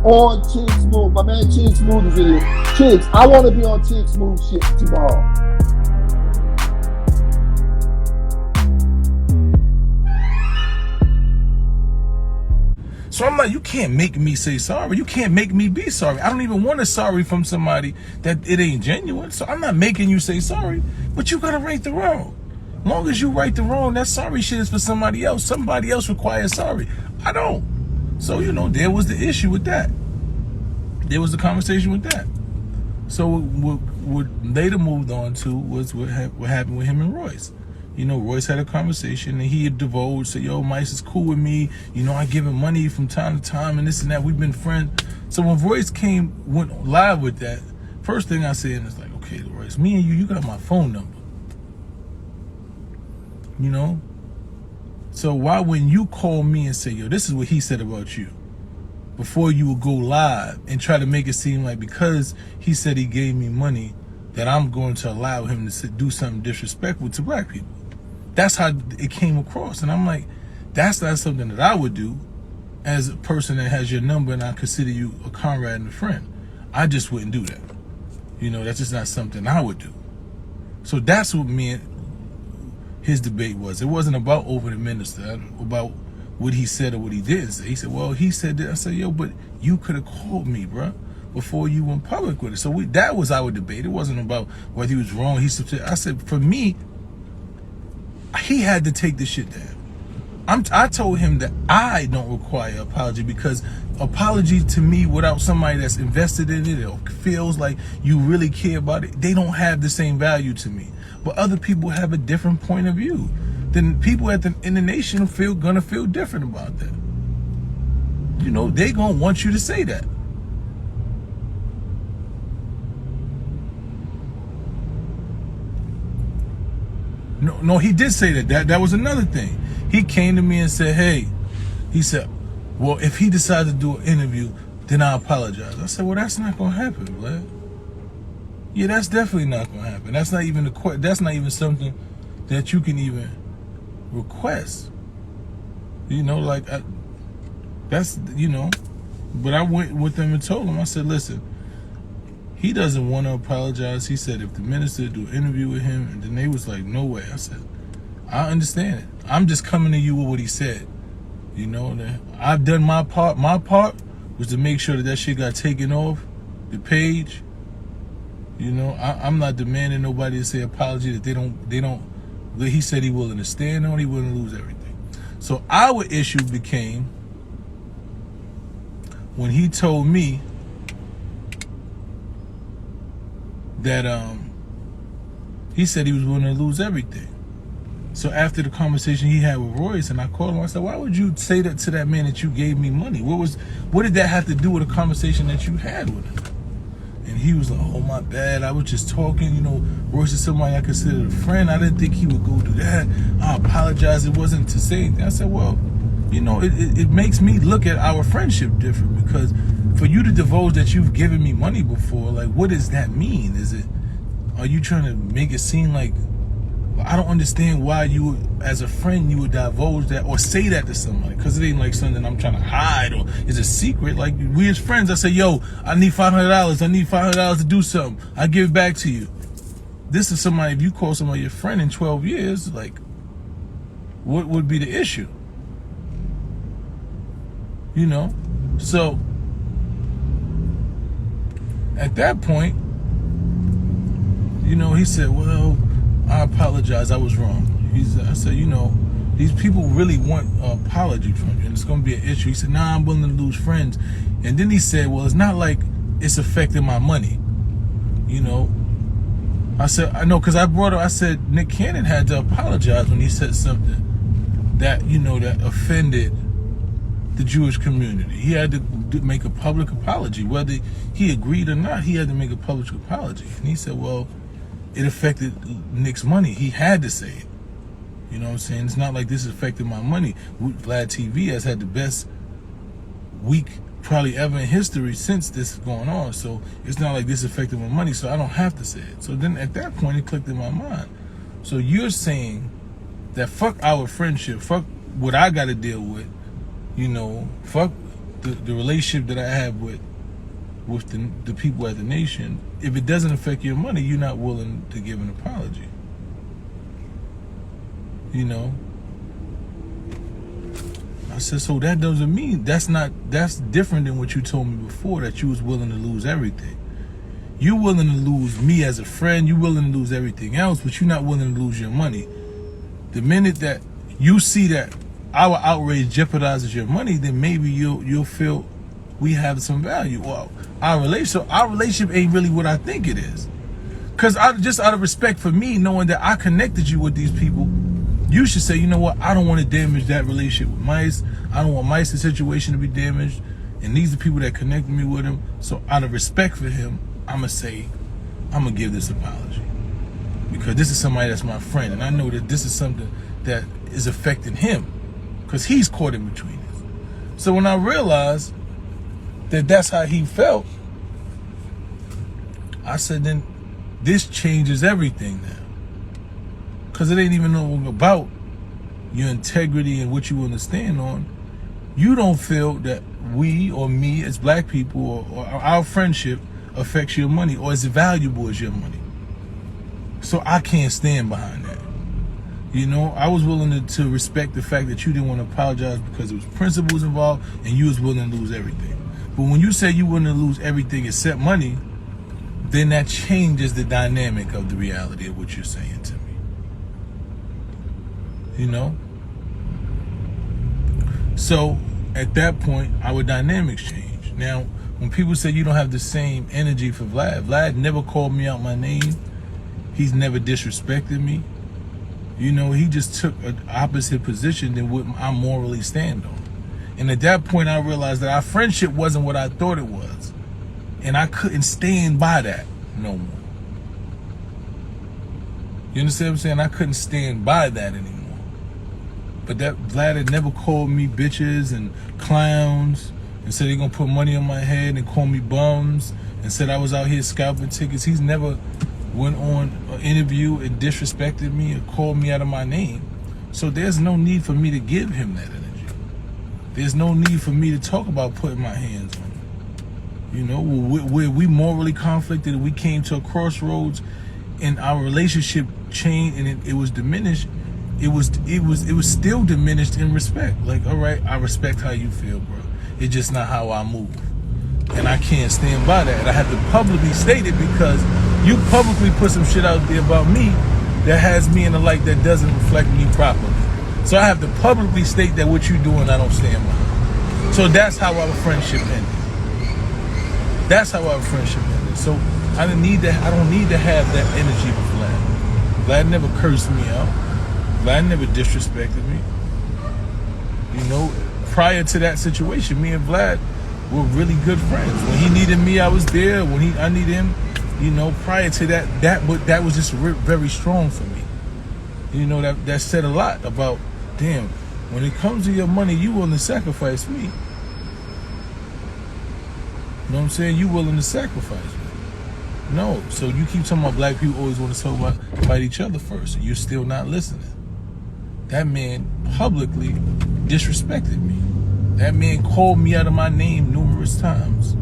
on Chig Smooth. My man Chig Smooth is in here. Chigs, I want to be on Chig Smooth shit tomorrow. So I'm like, you can't make me say sorry. You can't make me be sorry. I don't even want a sorry from somebody that it ain't genuine. So I'm not making you say sorry, but you gotta right the wrong. Long as you right the wrong, that sorry shit is for somebody else. Somebody else requires sorry. I don't. So, you know, there was the issue with that. There was the conversation with that. So what later moved on to was what happened with him and Royce. You know, Royce had a conversation and he had divulged, said, yo, Mice is cool with me. You know, I give him money from time to time and this and that. We've been friends. So when Royce went live with that, first thing I said is like, okay, Royce, me and you got my phone number. You know? So why when you call me and say, yo, this is what he said about you, before you would go live and try to make it seem like because he said he gave me money that I'm going to allow him to do something disrespectful to black people. That's how it came across. And I'm like, that's not something that I would do as a person that has your number and I consider you a comrade and a friend. I just wouldn't do that. You know, that's just not something I would do. So that's what me and his debate was. It wasn't about over the minister, about what he said or what he didn't say. He said, well, he said that. I said, yo, but you could have called me, bro, before you went public with it. So that was our debate. It wasn't about whether he was wrong. I said, for me, he had to take this shit down. I told him that I don't require apology because apology to me without somebody that's invested in it or feels like you really care about it, they don't have the same value to me. But other people have a different point of view. Then people in the nation gonna feel different about that. You know, they gonna want you to say that. No, he did say that. That was another thing. He came to me and said, hey, he said, well, if he decides to do an interview, then I apologize. I said, well, that's not gonna happen, Vlad. Yeah, that's definitely not gonna happen. That's not even something that you can even request. You know, like that's, you know. But I went with them and told him, I said, listen, he doesn't want to apologize. He said if the minister do an interview with him, and then they was like, no way. I said, I understand it. I'm just coming to you with what he said. You know, I've done my part. My part was to make sure that shit got taken off the page. You know, I'm not demanding nobody to say apology that they don't. He said he willing to stand on. He willing to lose everything. So our issue became when he told me that he said he was willing to lose everything. So after the conversation he had with Royce, and I called him, I said, why would you say that to that man that you gave me money? What did that have to do with a conversation that you had with him? And he was like, oh, my bad. I was just talking. You know, Royce is somebody I considered a friend. I didn't think he would go do that. I apologize. It wasn't to say anything. I said, well, you know, it makes me look at our friendship different, because for you to divulge that you've given me money before, like, what does that mean? Are you trying to make it seem like, I don't understand why you, as a friend, you would divulge that or say that to somebody, because it ain't like something I'm trying to hide or it's a secret. Like, we as friends, I say, yo, I need $500. I need $500 to do something. I give it back to you. This is somebody, if you call somebody your friend in 12 years, like, what would be the issue? You know? So, at that point, you know, he said, well, I apologize, I was wrong. I said, you know, these people really want an apology from you, and it's going to be an issue. He said, nah, I'm willing to lose friends. And then he said, well, it's not like it's affecting my money. You know, I said, I know, because I said Nick Cannon had to apologize when he said something that, you know, that offended the Jewish community. He had to make a public apology. Whether he agreed or not, he had to make a public apology. And he said, well, it affected Nick's money. He had to say it. You know what I'm saying? It's not like this affected my money. VLAD TV has had the best week probably ever in history since this is going on. So it's not like this affected my money, so I don't have to say it. So then at that point, it clicked in my mind. So you're saying that fuck our friendship, fuck what I got to deal with, you know, fuck the relationship that I have with the people at the nation, if it doesn't affect your money, you're not willing to give an apology. You know? I said, so that doesn't mean, that's different than what you told me before, that you was willing to lose everything. You're willing to lose me as a friend, you're willing to lose everything else, but you're not willing to lose your money. The minute that you see that our outrage jeopardizes your money, then maybe you'll feel we have some value. Well, our relationship ain't really what I think it is. Because just out of respect for me, knowing that I connected you with these people, you should say, you know what, I don't want to damage that relationship with Mice. I don't want Mice's situation to be damaged. And these are people that connected me with him. So out of respect for him, I'm going to give this apology. Because this is somebody that's my friend. And I know that this is something that is affecting him. Because he's caught in between this. So when I realized that that's how he felt, I said, then this changes everything now. Because it ain't even about your integrity and what you want to stand on. You don't feel that we or me as black people or our friendship affects your money or is valuable as your money. So I can't stand behind that. You know, I was willing to respect the fact that you didn't want to apologize because there was principles involved and you was willing to lose everything. But when you say you willing to lose everything except money, then that changes the dynamic of the reality of what you're saying to me. You know? So at that point, our dynamics change. Now, when people say you don't have the same energy for Vlad never called me out my name. He's never disrespected me. You know, he just took an opposite position than what I morally stand on. And at that point, I realized that our friendship wasn't what I thought it was. And I couldn't stand by that no more. You understand what I'm saying? I couldn't stand by that anymore. But that Vlad had never called me bitches and clowns and said they're going to put money on my head and call me bums and said I was out here scalping tickets. He's never went on an interview and disrespected me or called me out of my name. So there's no need for me to give him that energy. There's no need for me to talk about putting my hands on him. You know, where we morally conflicted and we came to a crossroads and our relationship changed and it was diminished. It was still diminished in respect. Like, all right, I respect how you feel, bro. It's just not how I move. And I can't stand by that. And I have to publicly state it because you publicly put some shit out there about me that has me in a light that doesn't reflect me properly. So I have to publicly state that what you're doing, I don't stand by. So that's how our friendship ended. That's how our friendship ended. So I don't need to have that energy with Vlad. Vlad never cursed me out. Vlad never disrespected me. You know, prior to that situation, me and Vlad were really good friends. When he needed me, I was there. When I needed him, you know, prior to that was just very strong for me. You know, that said a lot about, damn, when it comes to your money, you willing to sacrifice me. You know what I'm saying? You willing to sacrifice me. No. So you keep talking about black people always want to talk about each other first. You're still not listening. That man publicly disrespected me. That man called me out of my name numerous times.